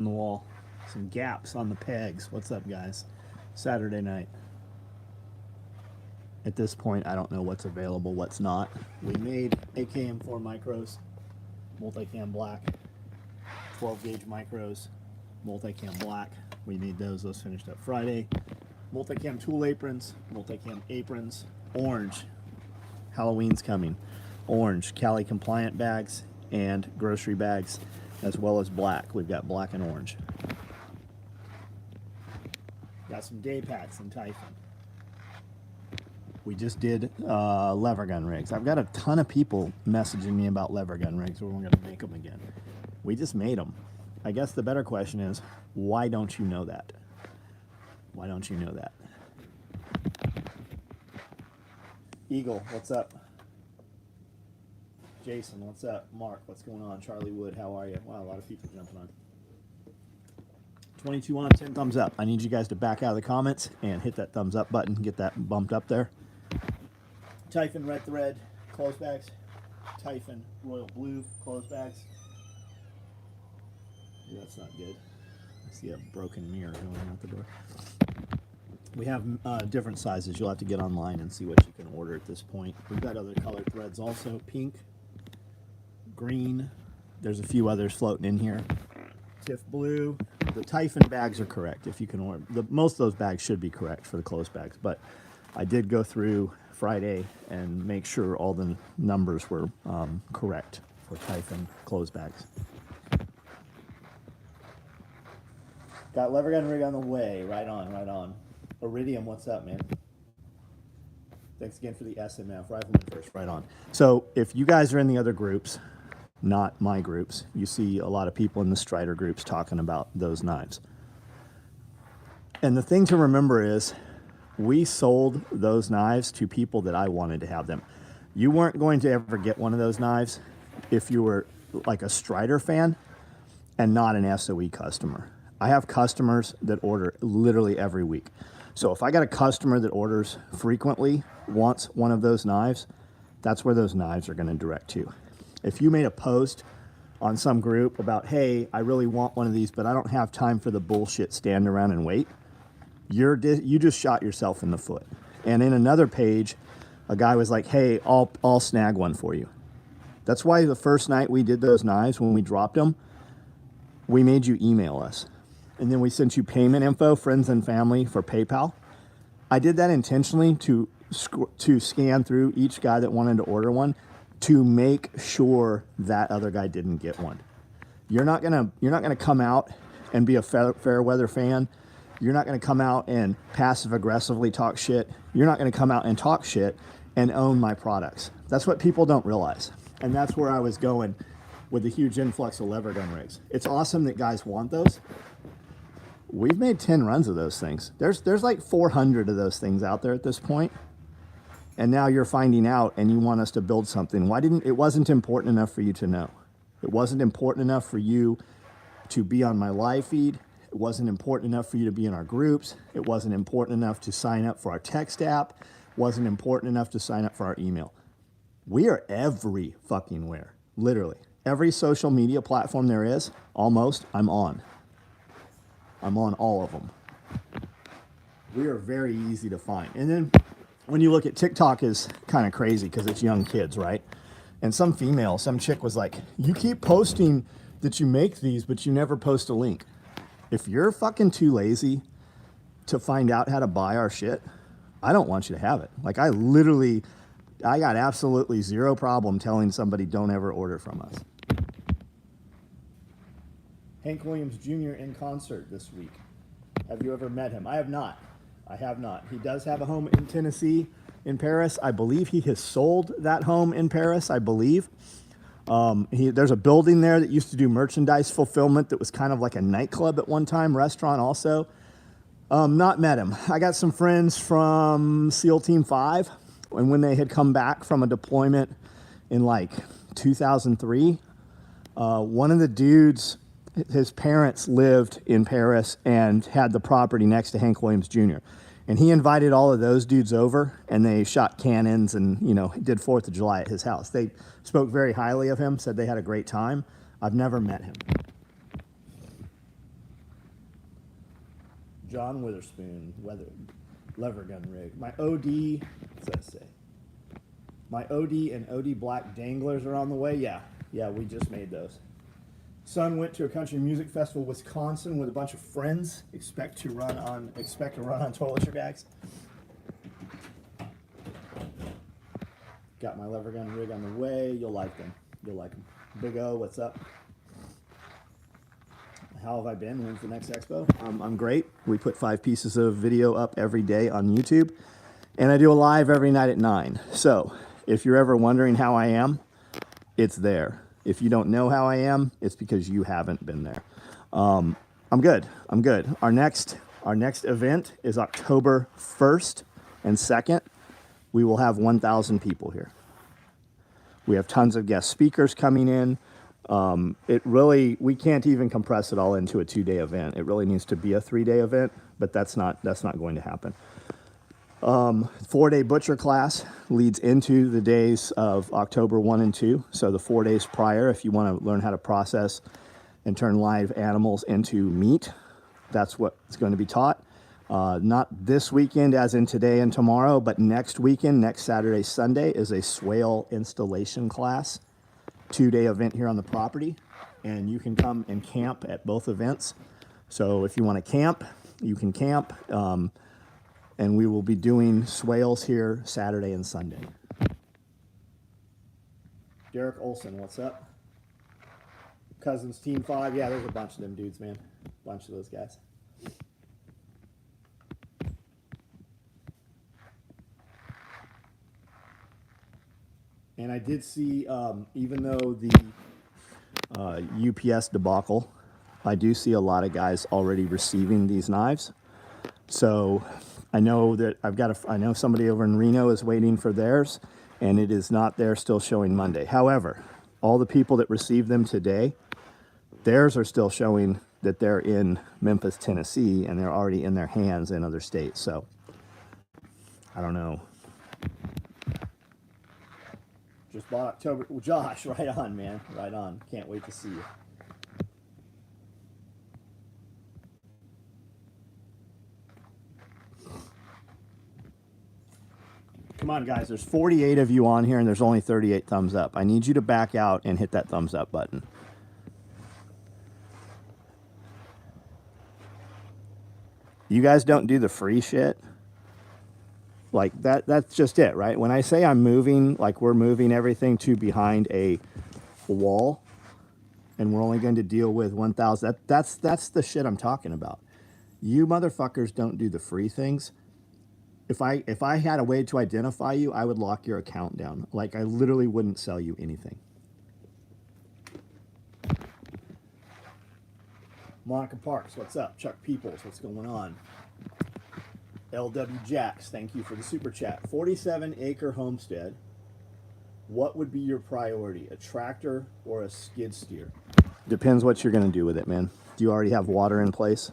on the wall, some gaps on the pegs. What's up, guys? Saturday night. At this point, I don't know what's available, what's not. We made AKM4 micros, multicam black, 12 gauge micros, multicam black. We made those. Those finished up Friday. Multicam tool aprons, multicam aprons, orange. Halloween's coming. Orange, Cali compliant bags and grocery bags, as well as black. We've got black and orange. Got some day packs in Typhon. We just did lever gun rigs. I've got a ton of people messaging me about lever gun rigs. We're going to make them again. We just made them. I guess the better question is, why don't you know that? Why don't you know that? Eagle, what's up? Jason, what's up? Mark, what's going on? Charlie Wood, how are you? Wow, a lot of people jumping on. 22 on, 10 thumbs up. I need you guys to back out of the comments and hit that thumbs up button. Get that bumped up there. Typhon red thread clothes bags. Typhon royal blue clothes bags. Yeah, that's not good. I see a broken mirror going out the door. We have different sizes. You'll have to get online and see what you can order at this point. We've got other colored threads also. Pink, green. There's a few others floating in here. Tiff blue. The Typhon bags are correct if you can order. Most of those bags should be correct for the clothes bags, but I did go through Friday and make sure all the numbers were correct for Typhon clothes bags. Got lever gun rig on the way. Right on, right on. Iridium, what's up, man? Thanks again for the SMF. Rifleman first, right on. So if you guys are in the other groups, not my groups, you see a lot of people in the Strider groups talking about those knives. And the thing to remember is we sold those knives to people that I wanted to have them. You weren't going to ever get one of those knives if you were like a Strider fan and not an SOE customer. I have customers that order literally every week. So if I got a customer that orders frequently, wants one of those knives, that's where those knives are going to direct to. If you made a post on some group about, hey, I really want one of these, but I don't have time for the bullshit stand around and wait, you just shot yourself in the foot. And in another page, a guy was like, hey, I'll snag one for you. That's why the first night we did those knives, when we dropped them, we made you email us. And then we sent you payment info, friends and family, for PayPal. I did that intentionally to scan through each guy that wanted to order one to make sure that other guy didn't get one. You're not gonna come out and be a fair weather fan. You're not gonna come out and passive aggressively talk shit. You're not gonna come out and talk shit and own my products. That's what people don't realize. And that's where I was going with the huge influx of lever gun rigs. It's awesome that guys want those. We've made 10 runs of those things. There's like 400 of those things out there at this point. And now you're finding out and you want us to build something. It wasn't important enough for you to know. It wasn't important enough for you to be on my live feed. It wasn't important enough for you to be in our groups. It wasn't important enough to sign up for our text app. It wasn't important enough to sign up for our email. We are every fucking where, literally. Every social media platform there is, almost, I'm on. I'm on all of them. We are very easy to find. And then when you look at TikTok is kind of crazy because it's young kids, right? And some chick was like, you keep posting that you make these, but you never post a link. If you're fucking too lazy to find out how to buy our shit, I don't want you to have it. Like I got absolutely zero problem telling somebody don't ever order from us. Hank Williams Jr. in concert this week. Have you ever met him? I have not. I have not. He does have a home in Tennessee, in Paris. I believe he has sold that home in Paris, I believe. There's a building there that used to do merchandise fulfillment that was kind of like a nightclub at one time, restaurant also. Not met him. I got some friends from SEAL Team 5, and when they had come back from a deployment in like 2003, one of the dudes, his parents lived in Paris and had the property next to Hank Williams Jr. And he invited all of those dudes over and they shot cannons and, did 4th of July at his house. They spoke very highly of him, said they had a great time. I've never met him. John Witherspoon, lever gun rig. My OD, what's that say? My OD and OD black danglers are on the way. Yeah, we just made those. Son went to a country music festival in Wisconsin with a bunch of friends. Expect to run on toiletry bags. Got my lever gun rig on the way. You'll like them. Big O, what's up? How have I been? When's the next expo? I'm great. We put 5 pieces of video up every day on YouTube, and I do a live every night at 9. So if you're ever wondering how I am, it's there. If you don't know how I am, it's because you haven't been there. I'm good. Our next event is October 1st and 2nd. We will have 1,000 people here. We have tons of guest speakers coming in. We can't even compress it all into a 2-day event. It really needs to be a 3-day event, but that's not going to happen. 4-day butcher class leads into the days of October 1 and 2. So the 4 days prior, if you want to learn how to process and turn live animals into meat, that's what's going to be taught. Not this weekend as in today and tomorrow, but next weekend, next Saturday, Sunday, is a swale installation class. 2-day event here on the property, and you can come and camp at both events. So if you want to camp, you can camp. And we will be doing swales here Saturday and Sunday. Derek Olson, what's up? Cousins Team 5. Yeah, there's a bunch of them dudes, man. Bunch of those guys. And I did see, even though the UPS debacle, I do see a lot of guys already receiving these knives. So I know that I know somebody over in Reno is waiting for theirs, and it is not there, still showing Monday. However, all the people that received them today, theirs are still showing that they're in Memphis, Tennessee, and they're already in their hands in other states. So I don't know. Just bought October. Well, Josh, right on, man. Right on. Can't wait to see you. Come on, guys. There's 48 of you on here, and there's only 38 thumbs up. I need you to back out and hit that thumbs up button. You guys don't do the free shit. Like, that's just it, right? When I say I'm moving, like we're moving everything to behind a wall, and we're only going to deal with 1,000, that's the shit I'm talking about. You motherfuckers don't do the free things. If I had a way to identify you, I would lock your account down. Like, I literally wouldn't sell you anything. Monica Parks, what's up? Chuck Peoples, what's going on? LW Jacks, thank you for the super chat. 47-acre homestead. What would be your priority, a tractor or a skid steer? Depends what you're going to do with it, man. Do you already have water in place?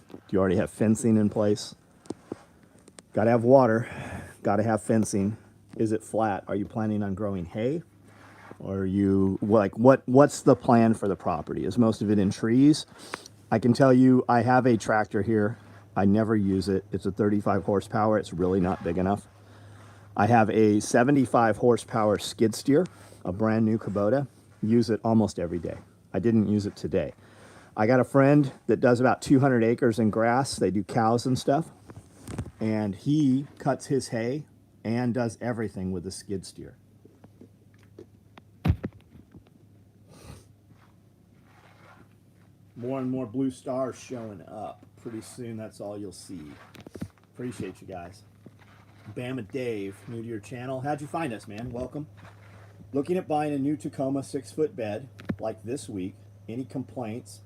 Do you already have fencing in place? Got to have water. Got to have fencing. Is it flat? Are you planning on growing hay? Or are you, like, what's the plan for the property? Is most of it in trees? I can tell you I have a tractor here. I never use it. It's a 35 horsepower. It's really not big enough. I have a 75 horsepower skid steer, a brand new Kubota. Use it almost every day. I didn't use it today. I got a friend that does about 200 acres in grass. They do cows and stuff. And he cuts his hay and does everything with the skid steer. More and more blue stars showing up. Pretty soon, that's all you'll see. Appreciate you guys. Bama Dave, new to your channel. How'd you find us, man? Welcome. Looking at buying a new Tacoma 6-foot bed, like this week. Any complaints?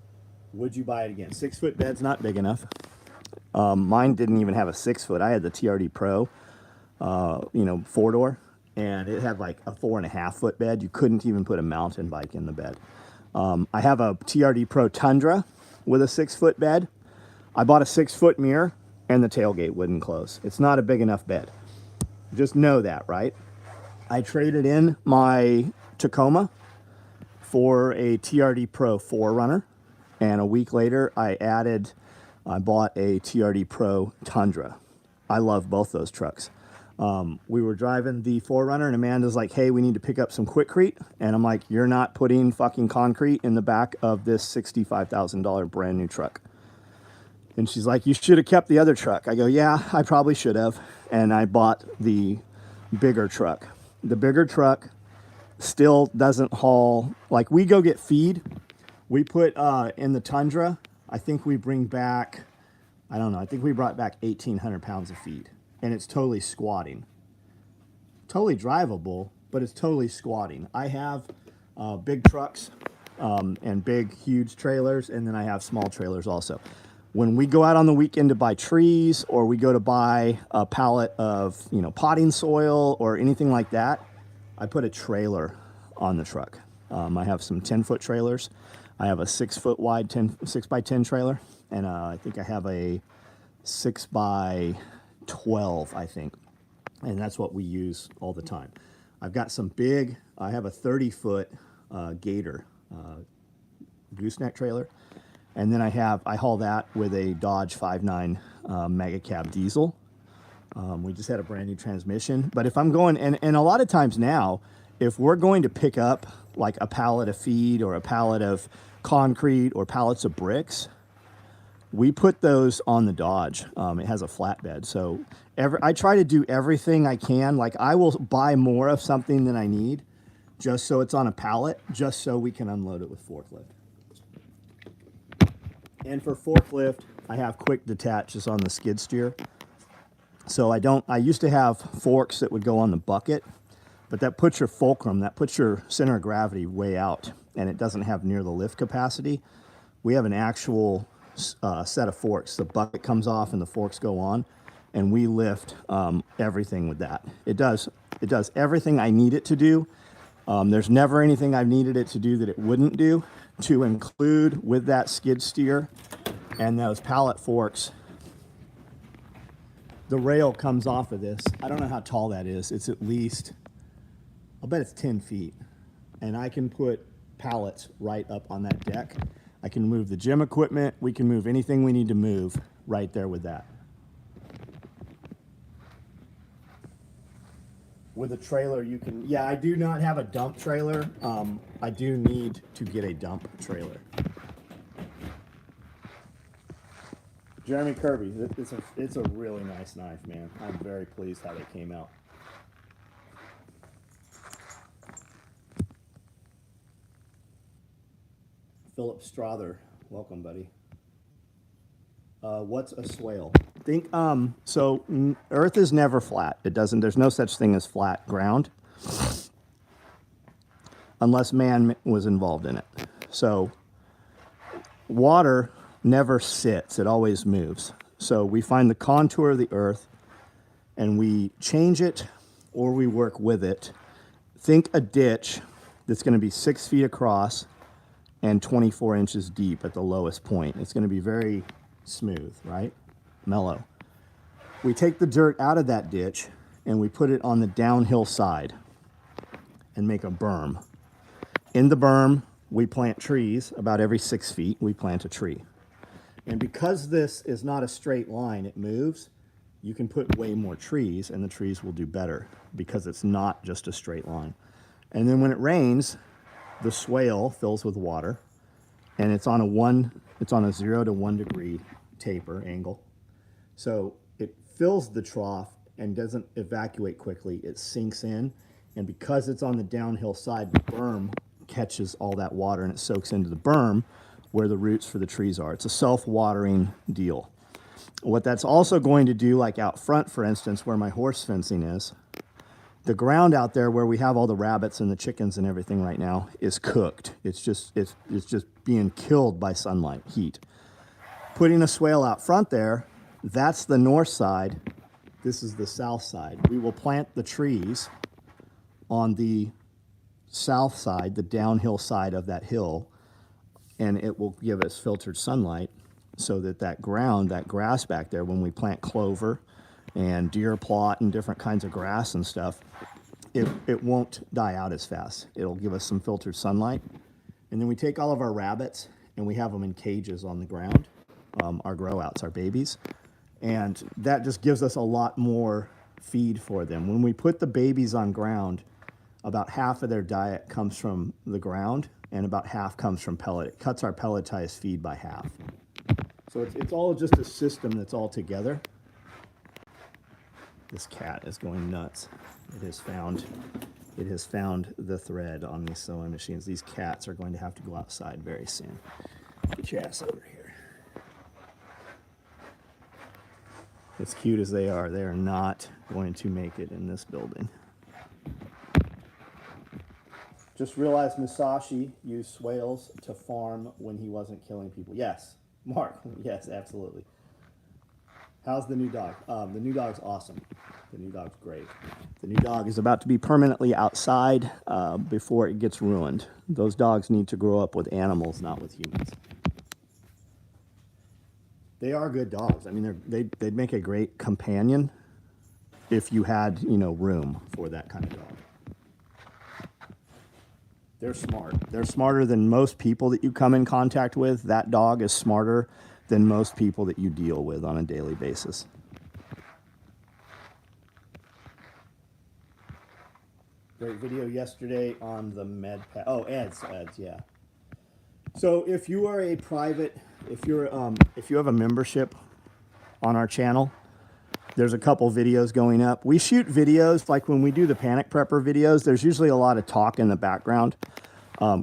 Would you buy it again? 6-foot bed's not big enough. Mine didn't even have a 6-foot. I had the TRD Pro, 4-door, and it had like a 4.5-foot bed. You couldn't even put a mountain bike in the bed. I have a TRD Pro Tundra with a 6-foot bed. I bought a 6-foot mirror, and the tailgate wouldn't close. It's not a big enough bed. Just know that, right? I traded in my Tacoma for a TRD Pro 4Runner, and a week later I added I bought a TRD Pro Tundra. I love both those trucks. We were driving the 4Runner and Amanda's like, hey, we need to pick up some Quikrete. And I'm like, you're not putting fucking concrete in the back of this $65,000 brand new truck. And she's like, you should have kept the other truck. I go, yeah, I probably should have. And I bought the bigger truck. The bigger truck still doesn't haul. Like, we go get feed. We put in the Tundra, I think we bring back, I don't know, I think we brought back 1,800 pounds of feed. And it's totally squatting. Totally drivable, but it's totally squatting. I have big trucks and big, huge trailers, and then I have small trailers also. When we go out on the weekend to buy trees, or we go to buy a pallet of, you know, potting soil or anything like that, I put a trailer on the truck. I have some 10-foot trailers. I have a 6-foot wide 6x10 trailer, and I think I have a 6x12, I think, and that's what we use all the time. I've got some big, I have a 30-foot Gator gooseneck trailer, and then I haul that with a Dodge 5.9 Mega Cab diesel. We just had a brand new transmission, but if I'm going, and a lot of times now, if we're going to pick up like a pallet of feed or a pallet of concrete or pallets of bricks, we put those on the Dodge. It has a flatbed. So I try to do everything I can. Like, I will buy more of something than I need just so it's on a pallet, just so we can unload it with forklift. And for forklift, I have quick detaches on the skid steer. So I used to have forks that would go on the bucket, but that puts your fulcrum, that puts your center of gravity way out, and it doesn't have near the lift capacity. We have an actual set of forks. The bucket comes off and the forks go on, and we lift everything with that. It does everything I need it to do. There's never anything I've needed it to do that it wouldn't do, to include with that skid steer and those pallet forks. The rail comes off of this. I don't know how tall that is. It's at least, I'll bet it's 10 feet. And I can put pallets right up on that deck. I can move the gym equipment. We can move anything we need to move right there with that. With a trailer, you can, yeah, I do not have a dump trailer. I do need to get a dump trailer. Jeremy Kirby, it's a really nice knife, man. I'm very pleased how they came out. Philip Strother, welcome, buddy. What's a swale? Think so Earth is never flat. There's no such thing as flat ground unless man was involved in it. So water never sits, it always moves. So we find the contour of the earth and we change it, or we work with it. Think a ditch that's going to be 6 feet across and 24 inches deep at the lowest point. It's going to be very smooth, right? Mellow. We take the dirt out of that ditch and we put it on the downhill side and make a berm. In the berm, we plant trees. About every 6 feet, we plant a tree. And because this is not a straight line, it moves, you can put way more trees and the trees will do better because it's not just a straight line. And then when it rains, the swale fills with water, and it's on a 0 to 1 degree taper angle. So it fills the trough and doesn't evacuate quickly. It sinks in, and because it's on the downhill side, the berm catches all that water and it soaks into the berm where the roots for the trees are. It's a self-watering deal. What that's also going to do, like out front, for instance, where my horse fencing is, the ground out there where we have all the rabbits and the chickens and everything right now is cooked. It's just being killed by sunlight, heat. Putting a swale out front there, that's the north side. This is the south side. We will plant the trees on the south side, the downhill side of that hill, and it will give us filtered sunlight so that ground, that grass back there, when we plant clover and deer plot and different kinds of grass and stuff, it won't die out as fast. It'll give us some filtered sunlight. And then we take all of our rabbits and we have them in cages on the ground. our grow outs, our babies. And that just gives us a lot more feed for them. When we put the babies on ground, about half of their diet comes from the ground and about half comes from pellet. It cuts our pelletized feed by half. So it's all just a system that's all together. This cat is going nuts. It has found the thread on these sewing machines. These cats are going to have to go outside very soon. Get your ass over here. As cute as they are not going to make it in this building. Just realized Musashi used swales to farm when he wasn't killing people. Yes, Mark, yes, absolutely. How's the new dog? The new dog's awesome. The new dog's great. The new dog is about to be permanently outside before it gets ruined. Those dogs need to grow up with animals, not with humans. They are good dogs. I mean, they'd make a great companion if you had, room for that kind of dog. They're smart. They're smarter than most people that you come in contact with. That dog is smarter than most people that you deal with on a daily basis. Great video yesterday on the med pack. Oh, ads, yeah. So if you are a private, if you have a membership on our channel, there's a couple videos going up. We shoot videos, like when we do the Panic Prepper videos, there's usually a lot of talk in the background,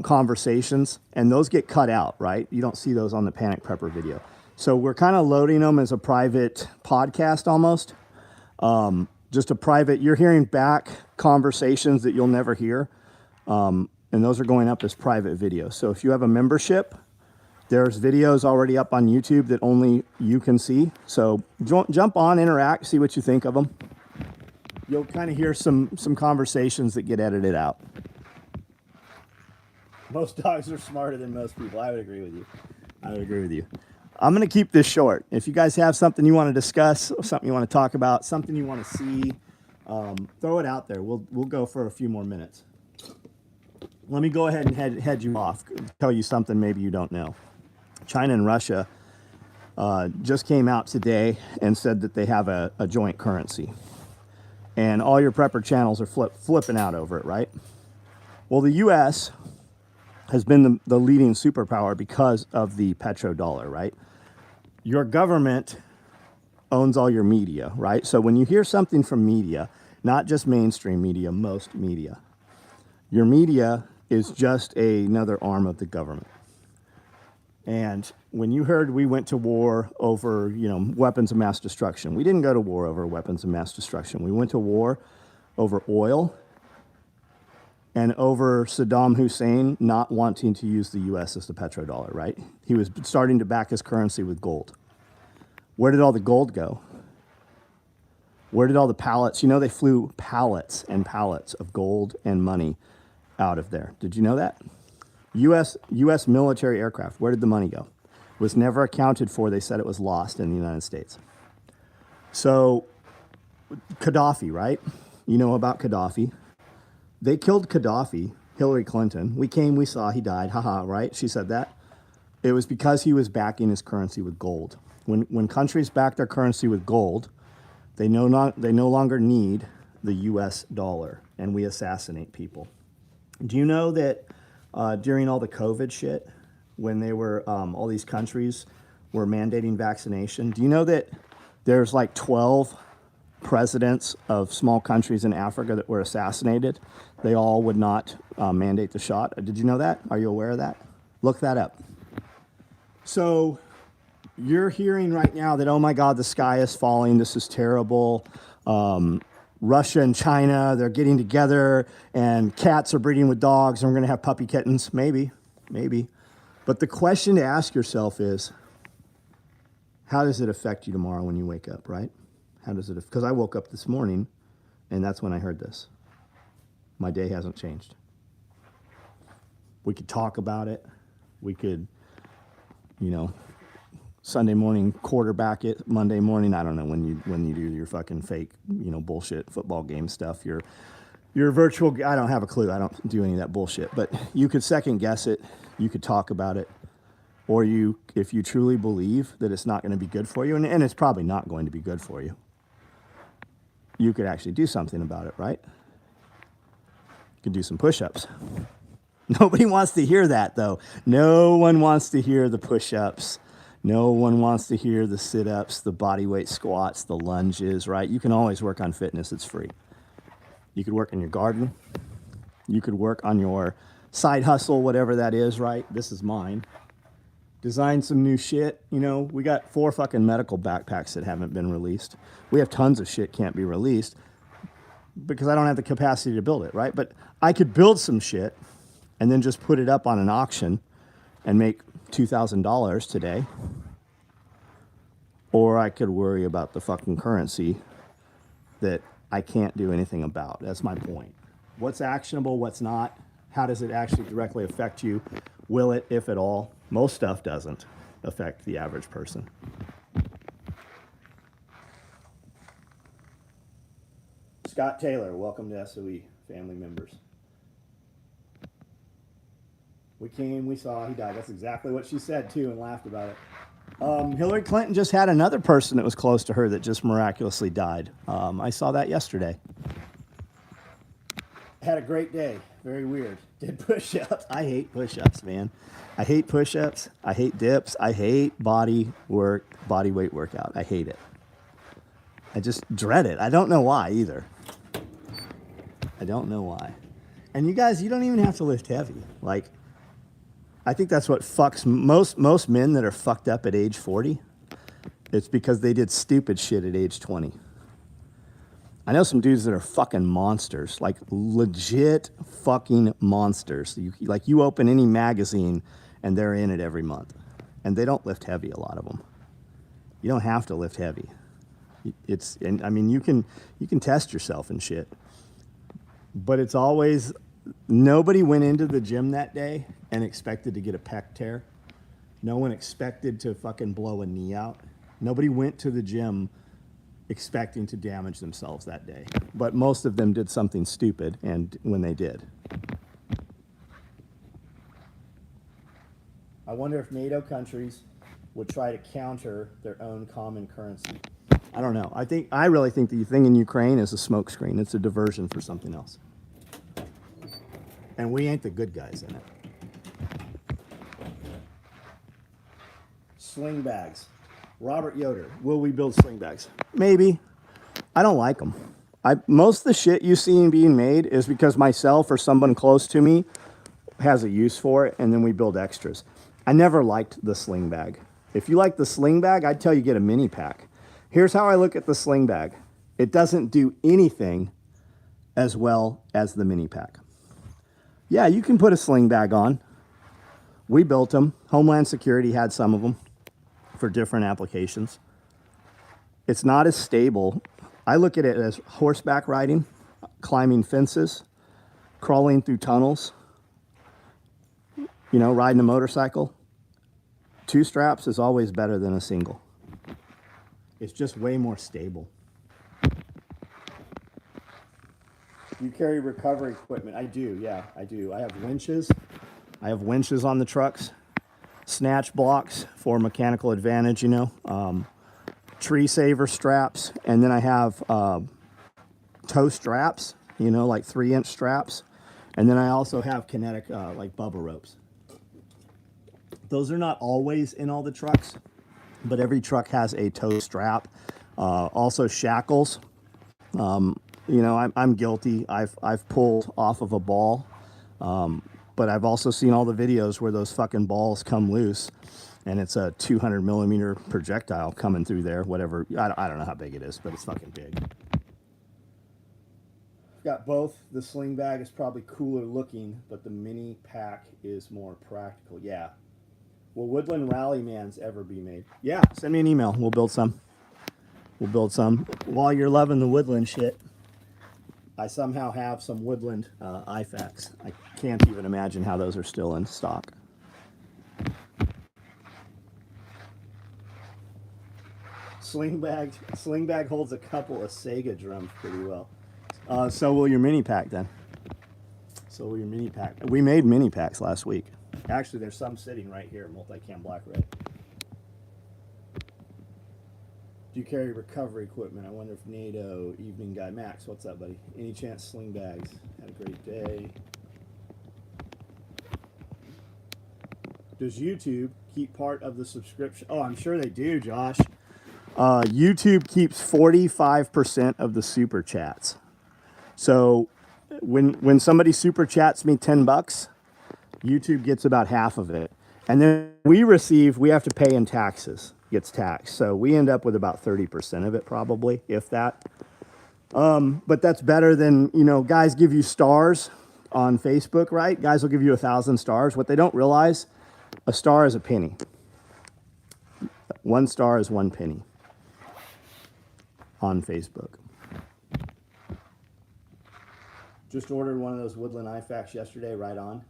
conversations, and those get cut out, right? You don't see those on the Panic Prepper video. So we're kind of loading them as a private podcast almost. Just a private, you're hearing back conversations that you'll never hear. And those are going up as private videos. So if you have a membership, there's videos already up on YouTube that only you can see. So jump on, interact, see what you think of them. You'll kind of hear some conversations that get edited out. Most dogs are smarter than most people. I would agree with you. I'm going to keep this short. If you guys have something you want to discuss, something you want to talk about, something you want to see, throw it out there. We'll go for a few more minutes. Let me go ahead and head you off, tell you something maybe you don't know. China and Russia just came out today and said that they have a joint currency. And all your prepper channels are flipping out over it, right? Well, the U.S. has been the leading superpower because of the petrodollar, right? Your government owns all your media, right? So when you hear something from media, not just mainstream media, most media, your media is just another arm of the government. And when you heard we went to war over, weapons of mass destruction, we didn't go to war over weapons of mass destruction. We went to war over oil and over Saddam Hussein not wanting to use the U.S. as the petrodollar, right? He was starting to back his currency with gold. Where did all the gold go? Where did all the pallets? They flew pallets and pallets of gold and money out of there. Did you know that? U.S. military aircraft, where did the money go? It was never accounted for. They said it was lost in the United States. So Gaddafi, right? You know about Gaddafi. They killed Gaddafi, Hillary Clinton. We came, we saw, he died. Haha, right? She said that. It was because he was backing his currency with gold. When countries back their currency with gold, they no longer need the U.S. dollar, and we assassinate people. Do you know that during all the COVID shit, when they were, all these countries were mandating vaccination, do you know that there's like 12 presidents of small countries in Africa that were assassinated? They all would not mandate the shot. Did you know that? Are you aware of that? Look that up. So you're hearing right now that, oh my God, the sky is falling. This is terrible. Russia and China, they're getting together and cats are breeding with dogs and we're going to have puppy kittens. Maybe. But the question to ask yourself is, how does it affect you tomorrow when you wake up, right? How does it? Because I woke up this morning and that's when I heard this. My day hasn't changed. We could talk about it. We could, Sunday morning quarterback it, Monday morning, I don't know, when you do your fucking fake, bullshit football game stuff, your virtual, I don't have a clue. I don't do any of that bullshit, but you could second guess it. You could talk about it. or if you truly believe that it's not going to be good for you, and it's probably not going to be good for you, you could actually do something about it, right? You could do some push-ups. Nobody wants to hear that, though. No one wants to hear the push-ups. No one wants to hear the sit-ups, the body weight squats, the lunges, right? You can always work on fitness. It's free. You could work in your garden. You could work on your side hustle, whatever that is, right? This is mine. Design some new shit. You know, we got 4 fucking medical backpacks that haven't been released. We have tons of shit can't be released because I don't have the capacity to build it, right? But I could build some shit and then just put it up on an auction and make $2,000 today. Or I could worry about the fucking currency that I can't do anything about. That's my point. What's actionable, what's not? How does it actually directly affect you? Will it, if at all? Most stuff doesn't affect the average person. Scott Taylor, welcome to SOE, family members. We came, we saw, he died. That's exactly what she said, too, and laughed about it. Hillary Clinton just had another person that was close to her that just miraculously died. I saw that yesterday. Had a great day. Very weird. Did push-ups. I hate push-ups, man. I hate push-ups. I hate dips. I hate body weight workout. I hate it. I just dread it. I don't know why either. I don't know why. And you guys, you don't even have to lift heavy. Like, I think that's what fucks most men that are fucked up at age 40. It's because they did stupid shit at age 20. I know some dudes that are fucking monsters, like legit fucking monsters. You open any magazine and they're in it every month. And they don't lift heavy, a lot of them. You don't have to lift heavy. I mean, you can test yourself and shit. But it's always, nobody went into the gym that day and expected to get a pec tear. No one expected to fucking blow a knee out. Nobody went to the gym expecting to damage themselves that day. But most of them did something stupid, and when they did. I wonder if NATO countries would try to counter their own common currency. I don't know. I really think the thing in Ukraine is a smokescreen. It's a diversion for something else. And we ain't the good guys in it. Sling bags. Robert Yoder, will we build sling bags? Maybe. I don't like them. Most of the shit you see being made is because myself or someone close to me has a use for it, and then we build extras. I never liked the sling bag. If you like the sling bag, I'd tell you get a mini pack. Here's how I look at the sling bag. It doesn't do anything as well as the mini pack. Yeah, you can put a sling bag on. We built them. Homeland Security had some of them for different applications. It's not as stable. I look at it as horseback riding, climbing fences, crawling through tunnels, riding a motorcycle. 2 straps is always better than a single. It's just way more stable. You carry recovery equipment. I do, yeah, I do. I have winches. I have winches on the trucks. Snatch blocks for mechanical advantage, tree saver straps, and then I have toe straps, like 3-inch straps, and then I also have kinetic, like bubble ropes. Those are not always in all the trucks, but every truck has a toe strap. Also shackles. I'm guilty. I've pulled off of a ball. But I've also seen all the videos where those fucking balls come loose and it's a 200 millimeter projectile coming through there, whatever. I don't know how big it is, but it's fucking big. Got both. The sling bag is probably cooler looking, but the mini pack is more practical. Yeah. Will Woodland Rally Mans ever be made? Yeah, send me an email. We'll build some. We'll build some. While you're loving the woodland shit, I somehow have some woodland IFACs. I can't even imagine how those are still in stock. Sling bag holds a couple of Sega drums pretty well. So will your mini pack then. So will your mini pack. We made mini packs last week. Actually, there's some sitting right here, multicam black red. Do you carry recovery equipment? I wonder if NATO, evening guy. Max, what's up, buddy? Any chance sling bags? Had a great day. Does YouTube keep part of the subscription? Oh, I'm sure they do, Josh. YouTube keeps 45% of the super chats. So when somebody super chats me $10, YouTube gets about half of it. And then we have to pay in taxes, gets taxed. So we end up with about 30% of it probably, if that. But that's better than, guys give you stars on Facebook, right? Guys will give you 1,000 stars. What they don't realize, a star is a penny. 1 star is 1 penny on Facebook. Just ordered one of those Woodland IFACs yesterday, right on.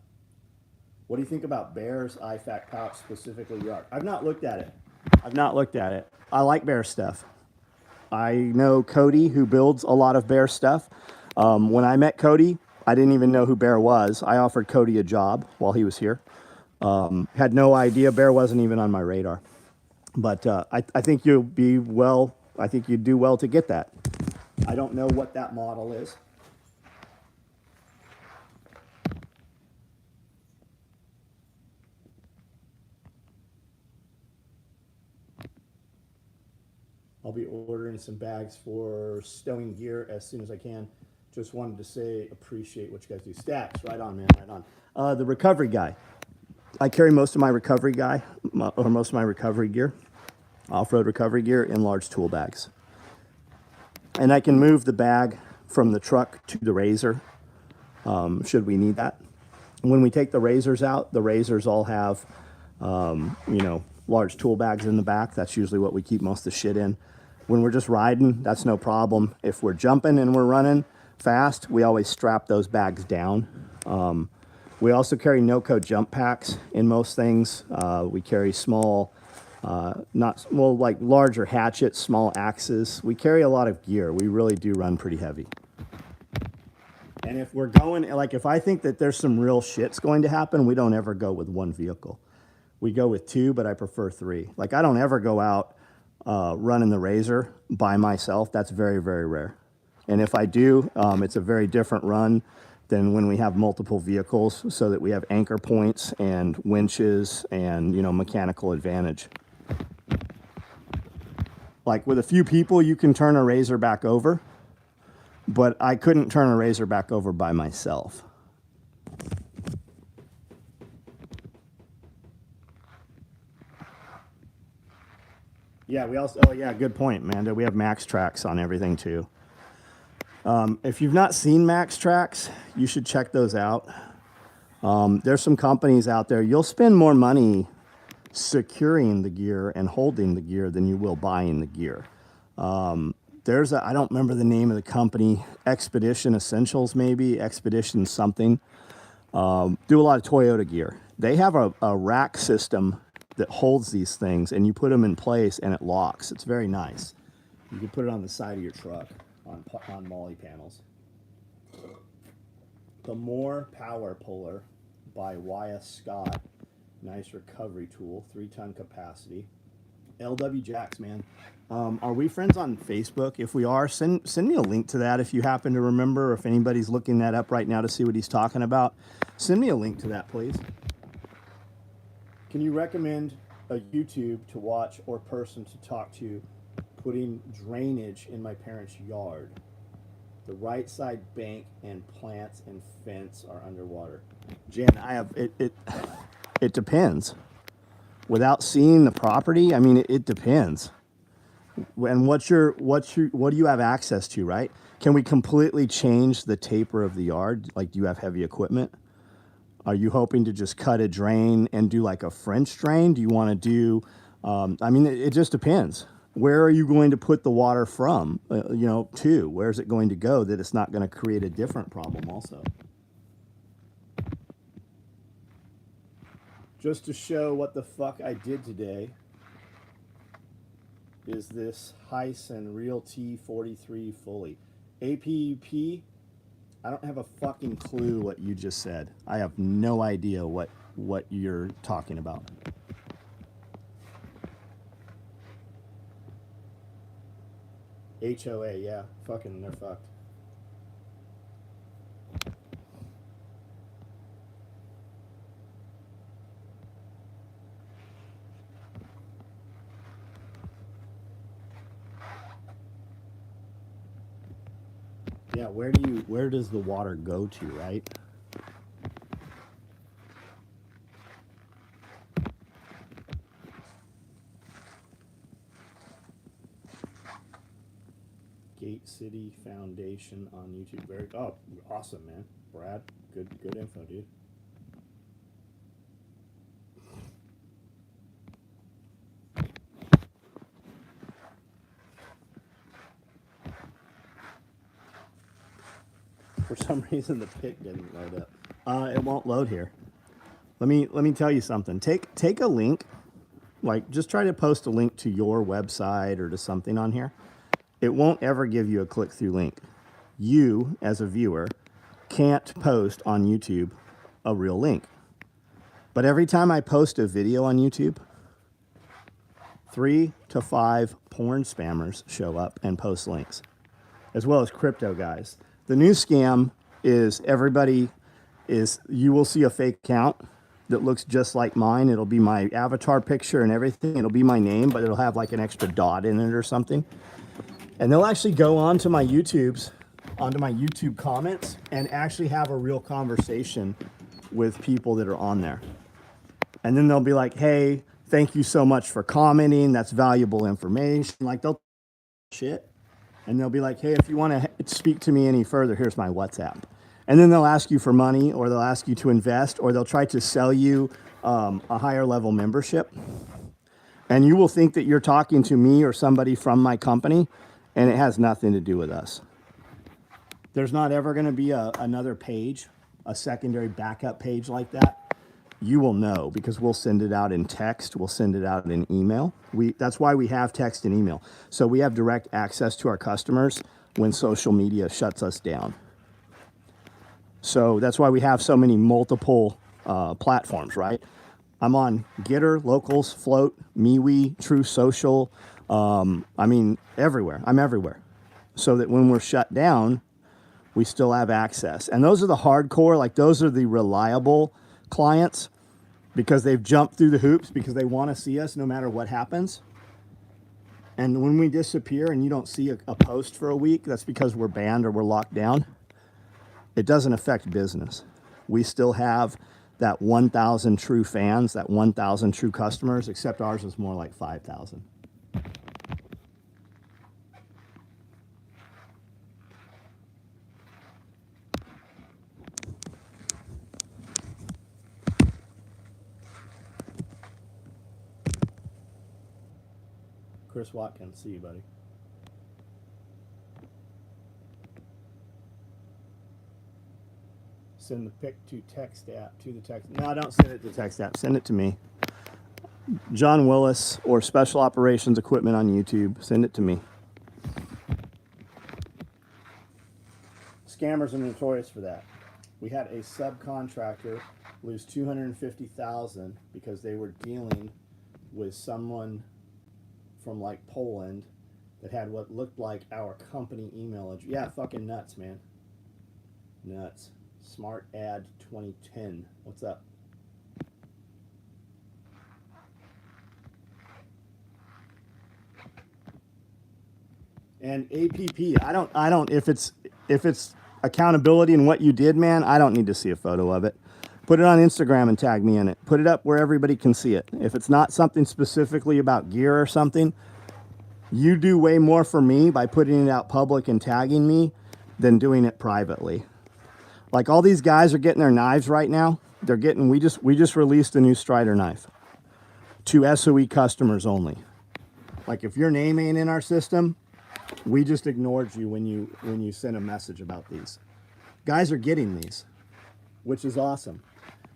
What do you think about Bear's IFAC pouch, specifically Yark? I've not looked at it. I like Bear stuff. I know Cody, who builds a lot of Bear stuff. When I met Cody, I didn't even know who Bear was. I offered Cody a job while he was here. Had no idea. Bear wasn't even on my radar. But I think you'll be well. I think you'd do well to get that. I don't know what that model is. I'll be ordering some bags for stowing gear as soon as I can. Just wanted to say, appreciate what you guys do. Stacks, right on, man, right on. The recovery guy. I carry most of my recovery gear, off-road recovery gear, in large tool bags. And I can move the bag from the truck to the razor, should we need that. When we take the razors out, the razors all have, large tool bags in the back. That's usually what we keep most of the shit in. When we're just riding, that's no problem. If we're jumping and we're running fast, we always strap those bags down. We also carry no-code jump packs in most things. We carry small, like larger hatchets, small axes. We carry a lot of gear. We really do run pretty heavy. And if we're going, like if I think that there's some real shit's going to happen, we don't ever go with one vehicle. We go with 2, but I prefer 3. Like I don't ever go out running the razor by myself. That's very, very rare. And if I do, it's a very different run than when we have multiple vehicles, so that we have anchor points and winches and, mechanical advantage. Like with a few people, you can turn a razor back over, but I couldn't turn a razor back over by myself. Yeah, good point, Amanda. We have Max Tracks on everything too. If you've not seen Max Tracks, you should check those out. There's some companies out there. You'll spend more money securing the gear and holding the gear than you will buying the gear. I don't remember the name of the company, Expedition Essentials maybe, Expedition something. Do a lot of Toyota gear. They have a rack system that holds these things, and you put them in place and it locks. It's very nice. You can put it on the side of your truck on molly panels. The More Power Puller by Y.S. Scott. Nice recovery tool, 3-ton capacity. LW Jacks, man. Are we friends on Facebook? If we are, send me a link to that if you happen to remember, or if anybody's looking that up right now to see what he's talking about. Send me a link to that, please. Can you recommend a YouTube to watch or person to talk to putting drainage in my parents' yard? The right side bank and plants and fence are underwater. Jan, it depends. Without seeing the property, I mean, it depends. And what do you have access to, right? Can we completely change the taper of the yard? Like, do you have heavy equipment? Are you hoping to just cut a drain and do like a French drain? Do you want to do, it just depends. Where are you going to put the water from, to? Where's it going to go that it's not going to create a different problem also? Just to show what the fuck I did today is this Hyson Real T43 fully. APUP, I don't have a fucking clue what you just said. I have no idea what what you're talking about. HOA, yeah, fucking, they're fucked. Yeah, where does the water go to, right? Gate City Foundation on YouTube. Very, oh, awesome, man. Brad, good info, dude. For some reason, the pic didn't load up. It won't load here. Let me tell you something. Take a link, like just try to post a link to your website or to something on here. It won't ever give you a click-through link. You, as a viewer, can't post on YouTube a real link. But every time I post a video on YouTube, 3 to 5 porn spammers show up and post links, as well as crypto guys. The new scam is you will see a fake account that looks just like mine. It'll be my avatar picture and everything. It'll be my name, but it'll have like an extra dot in it or something. And they'll actually go onto my YouTube comments and actually have a real conversation with people that are on there. And then they'll be like, hey, thank you so much for commenting. That's valuable information. Like they'll shit. And they'll be like, hey, if you want to speak to me any further, here's my WhatsApp. And then they'll ask you for money, or they'll ask you to invest, or they'll try to sell you a higher level membership. And you will think that you're talking to me or somebody from my company, and it has nothing to do with us. There's not ever going to be another page, a secondary backup page like that. You will know because we'll send it out in text. We'll send it out in email. That's why we have text and email. So we have direct access to our customers when social media shuts us down. So that's why we have so many multiple platforms, right? I'm on Gitter, Locals, Float, MeWe, True Social. I mean, everywhere. I'm everywhere. So that when we're shut down, we still have access. And those are the hardcore, like those are the reliable clients because they've jumped through the hoops because they want to see us no matter what happens. And when we disappear and you don't see a post for a week, that's because we're banned or we're locked down. It doesn't affect business. We still have that 1,000 true fans, that 1,000 true customers, except ours is more like 5,000. Chris Watkins, see you, buddy. Send the pic to text app, to the text. No, don't send it to text app. Send it to me. John Willis or Special Operations Equipment on YouTube. Send it to me. Scammers are notorious for that. We had a subcontractor lose $250,000 because they were dealing with someone from like Poland that had what looked like our company email address. Yeah, fucking nuts, man. Nuts. Smart Ad 2010. What's up? And APP, I don't if it's accountability and what you did, man, I don't need to see a photo of it. Put it on Instagram and tag me in it. Put it up where everybody can see it. If it's not something specifically about gear or something, you do way more for me by putting it out public and tagging me than doing it privately. Like all these guys are getting their knives right now. They're getting, we just released a new Strider knife to SOE customers only. Like if your name ain't in our system, we just ignored you when you sent a message about these. Guys are getting these, which is awesome.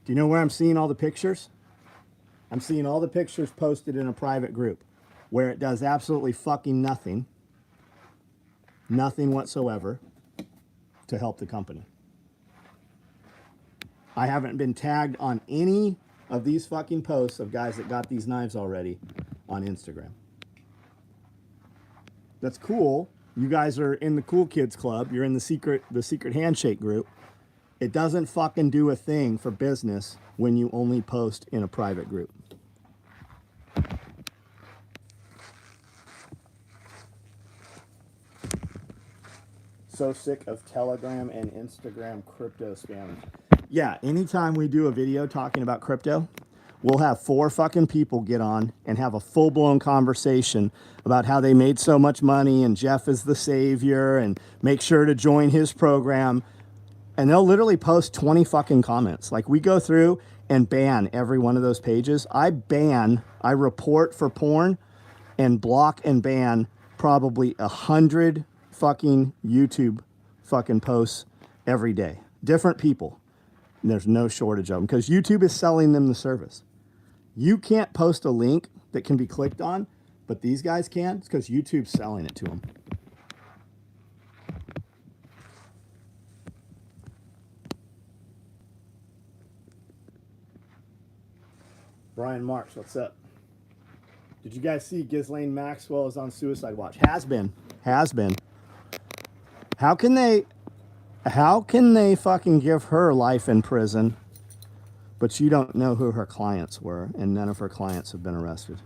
Do you know where I'm seeing all the pictures? I'm seeing all the pictures posted in a private group where it does absolutely fucking nothing whatsoever to help the company. I haven't been tagged on any of these fucking posts of guys that got these knives already on Instagram. That's cool. You guys are in the cool kids club. You're in the secret handshake group. It doesn't fucking do a thing for business when you only post in a private group. So sick of Telegram and Instagram crypto spammers. Yeah, anytime we do a video talking about crypto, we'll have 4 fucking people get on and have a full-blown conversation about how they made so much money and Jeff is the savior and make sure to join his program. And they'll literally post 20 fucking comments. Like, we go through and ban every one of those pages. I report for porn and block and ban probably 100 fucking YouTube fucking posts every day. Different people. And there's no shortage of them because YouTube is selling them the service. You can't post a link that can be clicked on, but these guys can. It's because YouTube's selling it to them. Brian Marks, what's up? Did you guys see Ghislaine Maxwell is on suicide watch? Has been. How can they fucking give her life in prison, but you don't know who her clients were, and none of her clients have been arrested?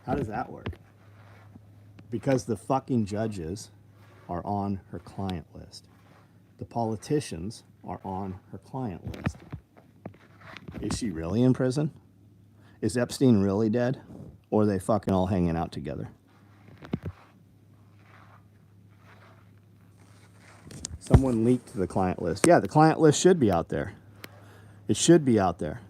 How does that work? Because the fucking judges are on her client list. The politicians are on her client list. Is she really in prison? Is Epstein really dead? Or are they fucking all hanging out together? Someone leaked the client list. Yeah, the client list should be out there. It should be out there.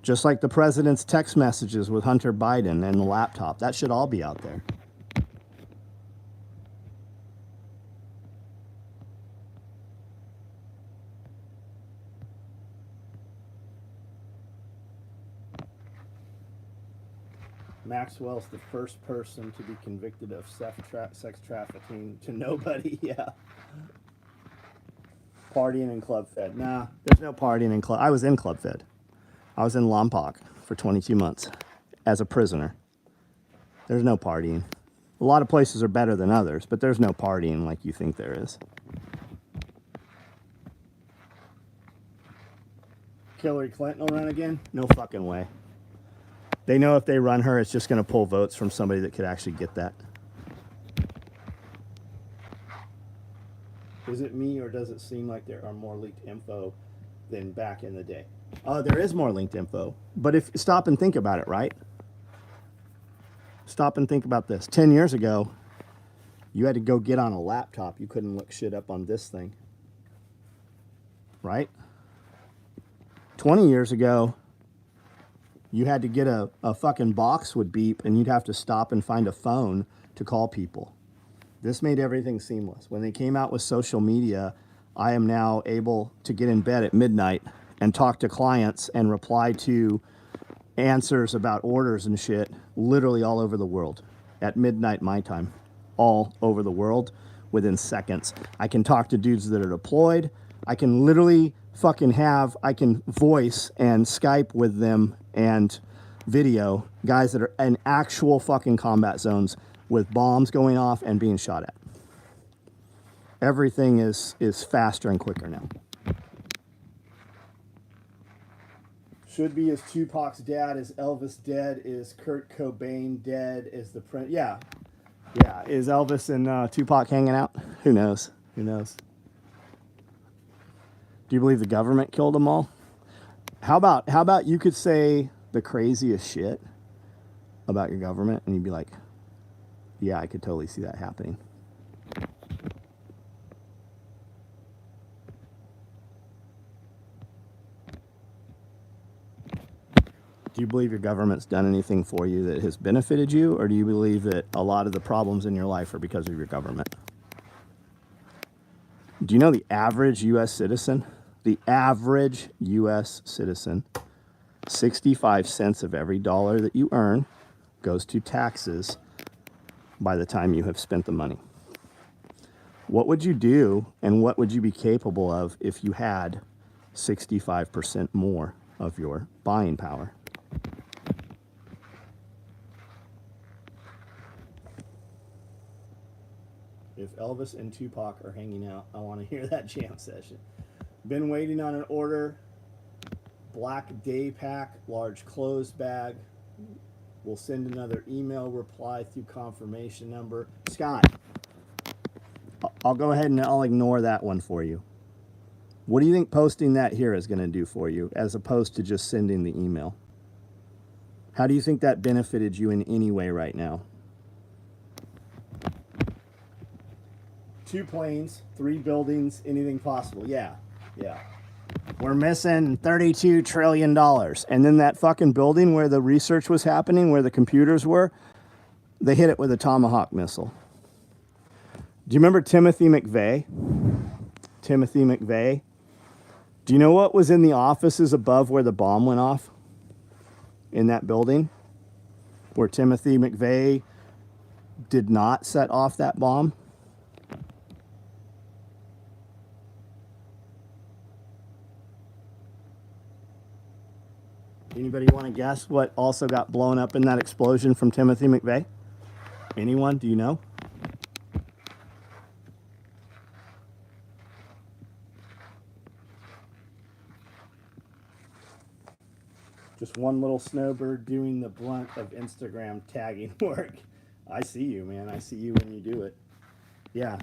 Just like the president's text messages with Hunter Biden and the laptop. That should all be out there. Maxwell's the first person to be convicted of sex trafficking to nobody. Yeah. Partying in Club Fed. Nah, there's no partying in Club. I was in Club Fed. I was in Lompoc for 22 months as a prisoner. There's no partying. A lot of places are better than others, but there's no partying like you think there is. Hillary Clinton will run again? No fucking way. They know if they run her, it's just going to pull votes from somebody that could actually get that. Is it me, or does it seem like there are more leaked info than back in the day? Oh, there is more leaked info. But if stop and think about it, right? Stop and think about this. 10 years ago, you had to go get on a laptop. You couldn't look shit up on this thing. Right? 20 years ago, you had to get a fucking box would beep and you'd have to stop and find a phone to call people. This made everything seamless. When they came out with social media, I am now able to get in bed at midnight and talk to clients and reply to answers about orders and shit literally all over the world at midnight my time, all over the world within seconds. I can talk to dudes that are deployed. I can literally I can voice and Skype with them and video guys that are in actual fucking combat zones with bombs going off and being shot at. Everything is faster and quicker now. Should be is Tupac's dad. Is Elvis dead? Is Kurt Cobain dead? Is the print? Yeah. Is Elvis and Tupac hanging out? Who knows? Do you believe the government killed them all? How about you could say the craziest shit about your government and you'd be like, yeah, I could totally see that happening. Do you believe your government's done anything for you that has benefited you, or do you believe that a lot of the problems in your life are because of your government? Do you know the average U.S. citizen? The average U.S. citizen, 65 cents of every dollar that you earn goes to taxes by the time you have spent the money. What would you do and what would you be capable of if you had 65% more of your buying power. If Elvis and Tupac are hanging out, I want to hear that jam session. Been waiting on an order. Black day pack, large closed bag. We'll send another email reply through confirmation number. Scott, I'll go ahead and I'll ignore that one for you. What do you think posting that here is going to do for you as opposed to just sending the email? How do you think that benefited you in any way right now? 2 planes, 3 buildings, anything possible. Yeah. We're missing $32 trillion. And then that fucking building where the research was happening, where the computers were, they hit it with a Tomahawk missile. Do you remember Timothy McVeigh? Timothy McVeigh. Do you know what was in the offices above where the bomb went off? In that building? Where Timothy McVeigh did not set off that bomb? Anybody want to guess what also got blown up in that explosion from Timothy McVeigh? Anyone? Do you know? Just one little snowbird doing the brunt of Instagram tagging work. I see you, man. I see you when you do it. Yeah.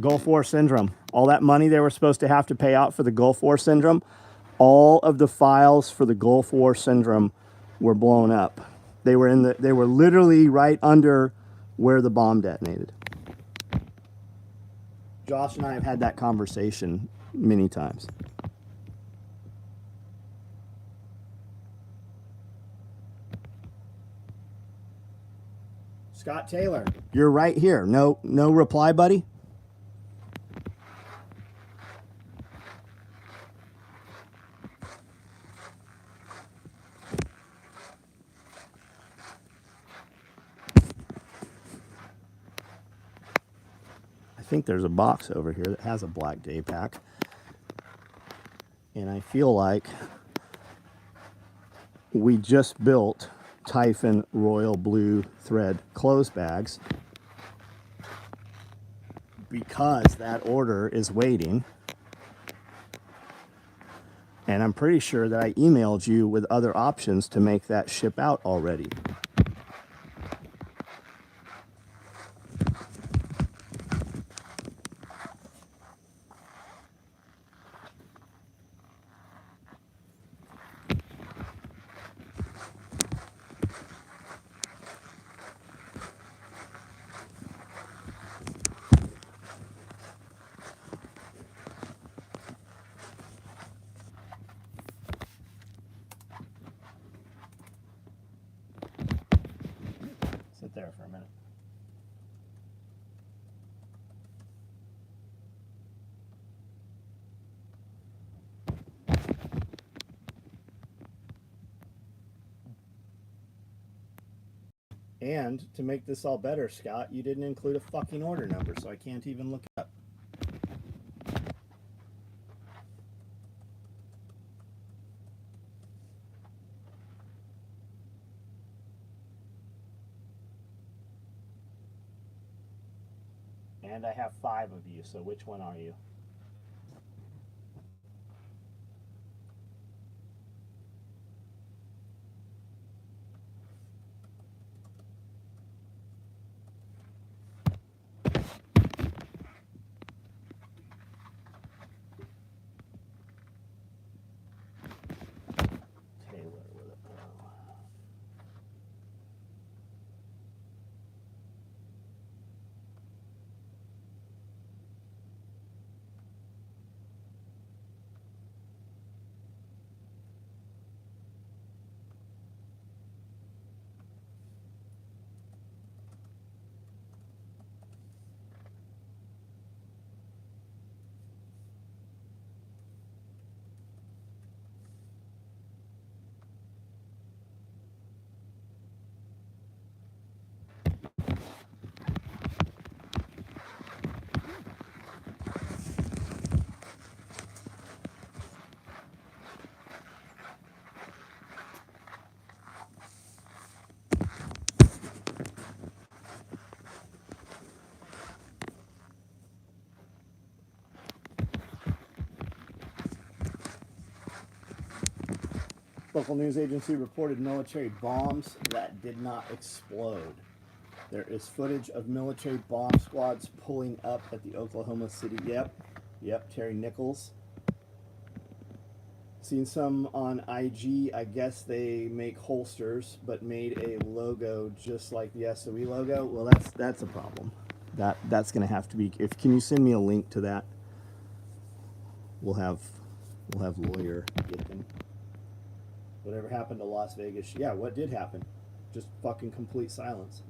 Gulf War syndrome. All that money they were supposed to have to pay out for the Gulf War syndrome, all of the files for the Gulf War syndrome were blown up. They were literally right under where the bomb detonated. Josh and I have had that conversation many times. Scott Taylor, you're right here. No reply, buddy? I think there's a box over here that has a black day pack. And I feel like we just built Typhon Royal Blue Thread clothes bags because that order is waiting. And I'm pretty sure that I emailed you with other options to make that ship out already. Sit there for a minute. And to make this all better, Scott, you didn't include a fucking order number, so I can't even look it up. And I have 5 of you, so which one are you? Taylor with a O. Local news agency reported military bombs that did not explode. There is footage of military bomb squads pulling up at the Oklahoma City. Yep, Terry Nichols. Seen some on IG. I guess they make holsters, but made a logo just like the SOE logo. Well, that's a problem. That's gonna have to be. Can you send me a link to that? We'll have lawyer get them. Whatever happened to Las Vegas? Yeah, what did happen? Just fucking complete silence.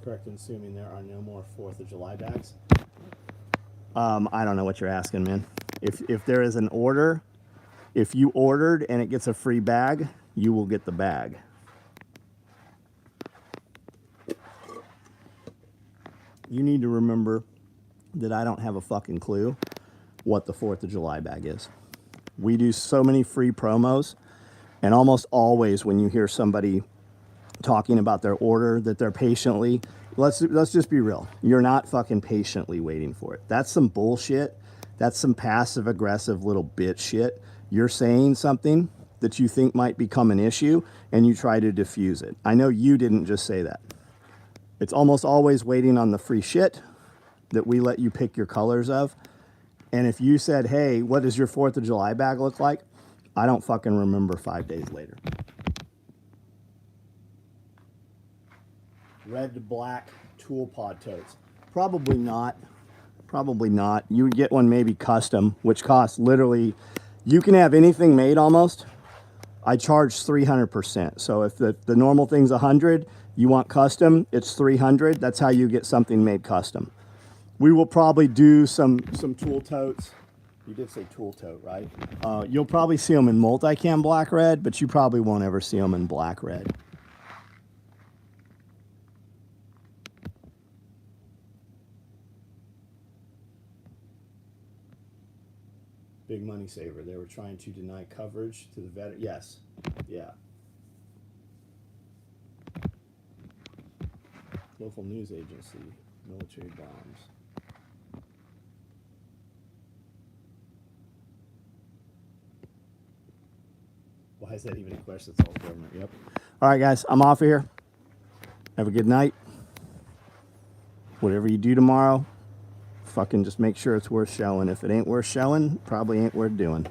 Correct in assuming there are no more 4th of July bags. I don't know what you're asking, man. If there is an order, if you ordered and it gets a free bag, you will get the bag. You need to remember that I don't have a fucking clue what the 4th of July bag is. We do so many free promos, and almost always when you hear somebody talking about their order that they're patiently, let's just be real. You're not fucking patiently waiting for it. That's some bullshit. That's some passive aggressive little bitch shit. You're saying something that you think might become an issue and you try to diffuse it. I know you didn't just say that. It's almost always waiting on the free shit that we let you pick your colors of. And if you said, hey, what does your 4th of July bag look like? I don't fucking remember 5 days later. Red to black tool pod totes. Probably not. Probably not. You would get one maybe custom, which costs literally, you can have anything made almost. I charge 300%. So if the normal thing's 100, you want custom, it's 300. That's how you get something made custom. We will probably do some tool totes. You did say tool tote, right? You'll probably see them in multicam black red, but you probably won't ever see them in black red. Big money saver. They were trying to deny coverage to the veteran. Yes. Yeah. Local news agency. Military bombs. Why is that even a question? It's all government. Yep. All right, guys. I'm off of here. Have a good night. Whatever you do tomorrow, fucking just make sure it's worth showing. If it ain't worth showing, probably ain't worth doing.